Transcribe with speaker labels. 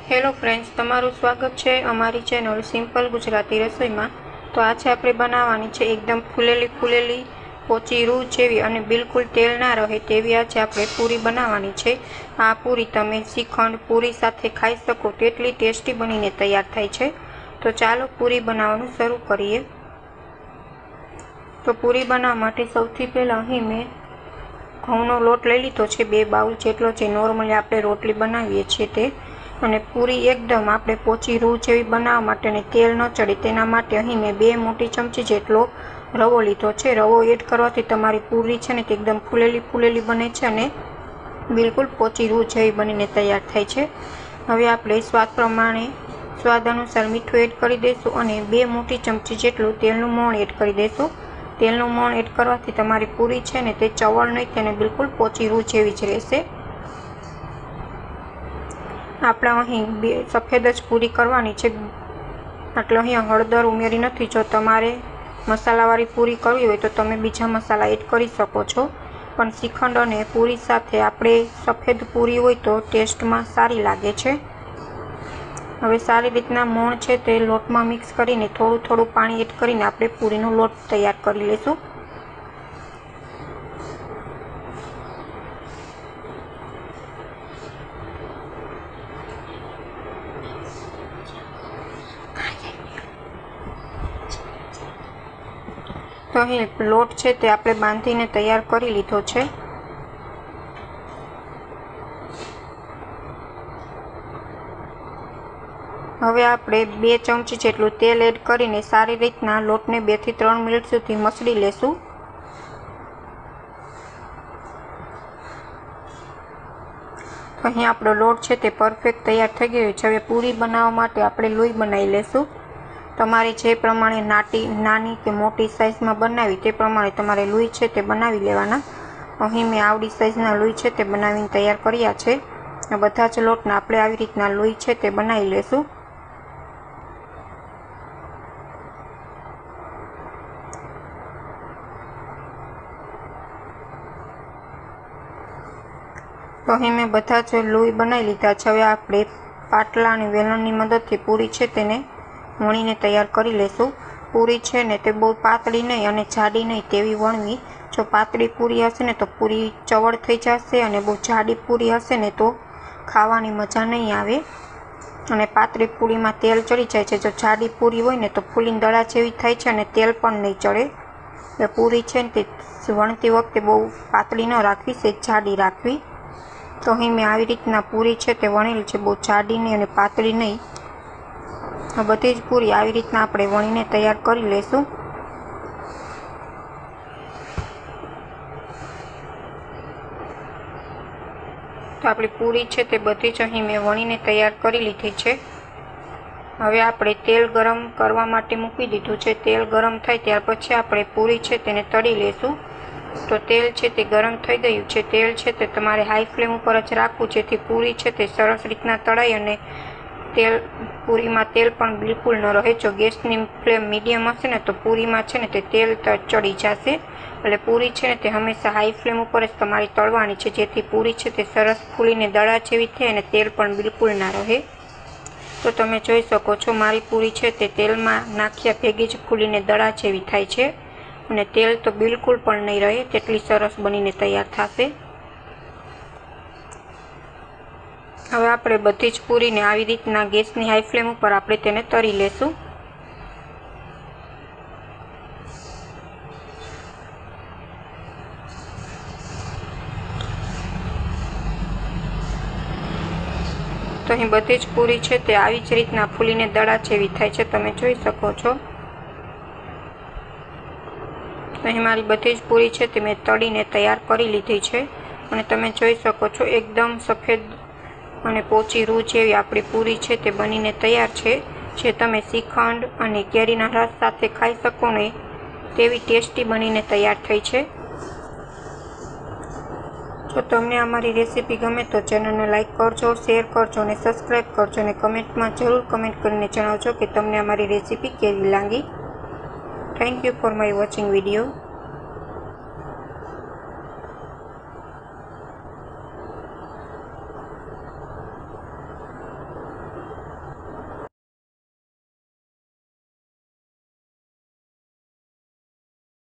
Speaker 1: Hello friends, તમારું સ્વાગત છે અમારી ચેનલ સિમ્પલ ગુજરાતી રસોઈમાં। તો આજે આપણે બનાવવાની છે એકદમ ફૂલેલી પોચી રૂ જેવી અને બિલકુલ તેલ ના રહે તેવી આજે આપણે પૂરી બનાવવાની છે। આ પૂરી તમે શ્રીખંડ પૂરી સાથે ખાઈ શકો તેટલી ટેસ્ટી બનીને તૈયાર થાય છે। તો ચાલો પૂરી બનાવવાનું શરૂ કરીએ। તો પૂરી બનાવવા માટે સૌથી પહેલાં અહીં મેં ઘઉંનો લોટ લઈ લીધો છે, 2 બાઉલ જેટલો, જે નોર્મલી આપણે રોટલી બનાવીએ છીએ તે। અને પૂરી એકદમ આપણે પોચી રૂ જેવી બનાવવા માટે અને તેલ ન ચડે તેના માટે અહીં મેં 2 મોટી ચમચી જેટલો રવો લીધો છે। રવો એડ કરવાથી તમારી પૂરી છે ને તે એકદમ ફૂલેલી બને છે અને બિલકુલ પોચી રૂ જેવી બનીને તૈયાર થાય છે। હવે આપણે સ્વાદ પ્રમાણે સ્વાદ અનુસાર મીઠું એડ કરી દઈશું અને 2 મોટી ચમચી જેટલું તેલનું મોણ એડ કરી દઈશું। તેલનું મોણ એડ કરવાથી તમારી પૂરી છે ને તે ચવળ નહીં, તેને બિલકુલ પોચી રૂ જેવી જ રહેશે। આપણે અહીં સફેદ જ પૂરી કરવાની છે, એટલે અહીંયા હળદર ઉમેરી નથી। જો તમારે મસાલાવાળી પૂરી કરવી હોય તો તમે બીજા મસાલા એડ કરી શકો છો, પણ શ્રીખંડ અને પૂરી સાથે આપણે સફેદ પૂરી હોય તો ટેસ્ટમાં સારી લાગે છે। હવે સારી રીતના મોણ છે તે લોટમાં મિક્સ કરીને થોડું પાણી એડ કરીને આપણે પૂરીનો લોટ તૈયાર કરી લઈશું। તો અહીં લોટ છે તે આપણે બાંધીને તૈયાર કરી લીધો છે। હવે આપણે 2 ચમચી જેટલું તેલ એડ કરીને સારી રીતના લોટને 2 થી 3 મિનિટ સુધી મસળી લેશું। તો અહીં આપણો લોટ છે તે પરફેક્ટ તૈયાર થઈ ગયો છે। હવે પૂરી બનાવવા માટે આપણે લોઈ બનાવી લેશું। તમારે જે પ્રમાણે નાની કે મોટી સાઇઝમાં બનાવી તે પ્રમાણે તમારે લોઈ છે તે બનાવી લેવાના। અહીં મેં આવડી સાઇઝના લોઈ છે તે બનાવીને તૈયાર કર્યા છે। બધા જ લોટના આપણે આવી રીતના લોઈ છે તે બનાવી લેશું। તો અહીં મેં બધા જ લોઈ બનાવી લીધા છે। હવે આપણે પાટલા અને વેલણની મદદથી પૂરી છે તેને વણીને તૈયાર કરી લેશું। પૂરી છે ને તે બહુ પાતળી નહીં અને જાડી નહીં તેવી વણવી। જો પાતળી પૂરી હશે ને તો પૂરી ચવળ થઈ જશે અને બહુ જાડી પૂરી હશે ને તો ખાવાની મજા નહીં આવે અને પાતળી પૂરીમાં તેલ ચડી જાય છે। જો જાડી પૂરી હોય ને તો ફૂલીને દડા જેવી થાય છે અને તેલ પણ નહીં ચડે। એટલે પૂરી છે ને તે વણતી વખતે બહુ પાતળી ન રાખવી, સેજ જાડી રાખવી। તો અહીં મેં આવી રીતના પૂરી છે તે વણેલી છે, બહુ જાડી નહીં અને પાતળી નહીં। બધી જ પૂરી આવી રીતના આપણે વણીને તૈયાર કરી લઈશું। તો આપણી પૂરી છે તે બધી જ અહીં મેં વણીને તૈયાર કરી લીધી છે। હવે આપણે તેલ ગરમ કરવા માટે મૂકી દીધું છે। તેલ ગરમ થાય ત્યાર પછી આપણે પૂરી છે તેને તળી લેશું। તો તેલ છે તે ગરમ થઈ ગયું છે। તેલ છે તે તમારે હાઈ ફ્લેમ ઉપર જ રાખવું, જેથી પૂરી છે તે સરસ રીતના તળાય અને પૂરીમાં તેલ પણ બિલકુલ ન રહે। જો ગેસની ફ્લેમ મીડિયમ હશે ને તો પૂરીમાં છે ને તે તેલ ચડી જશે। એટલે પૂરી છે ને તે હંમેશા હાઈ ફ્લેમ ઉપર જ તમારે તળવાની છે, જેથી પૂરી છે તે સરસ ફૂલીને દડા જેવી થાય અને તેલ પણ બિલકુલ ના રહે। તો તમે જોઈ શકો છો મારી પૂરી છે તે તેલમાં નાખ્યા ભેગી જ ફૂલીને દડા જેવી થાય છે અને તેલ તો બિલકુલ પણ નહીં રહે, તેટલી સરસ બનીને તૈયાર થશે। હવે આપણે બધી જ પૂરીને આવી રીતના ગેસની હાઈ ફ્લેમ ઉપર આપણે તેને તળી લેશું। તો અહીં બધી જ પૂરી છે તે આવી જ રીતના ફૂલીને દડા જેવી થાય છે, તમે જોઈ શકો છો। અહીં મારી બધી જ પૂરી છે તે મેં તળીને તૈયાર કરી લીધી છે અને તમે જોઈ શકો છો એકદમ સફેદ અને પોચી રૂ જેવી આપણી પૂરી છે તે બનીને તૈયાર છે, જે તમે શ્રીખંડ અને કેરીના રસ સાથે ખાઈ શકો ને તેવી ટેસ્ટી બનીને તૈયાર થઈ છે। જો તમને અમારી રેસીપી ગમે તો ચેનલને લાઈક કરજો, શેર કરજો અને સબસ્ક્રાઈબ કરજો અને કમેન્ટમાં જરૂર કમેન્ટ કરીને જણાવજો કે તમને અમારી રેસીપી કેવી લાગી। Thank you for my watching video.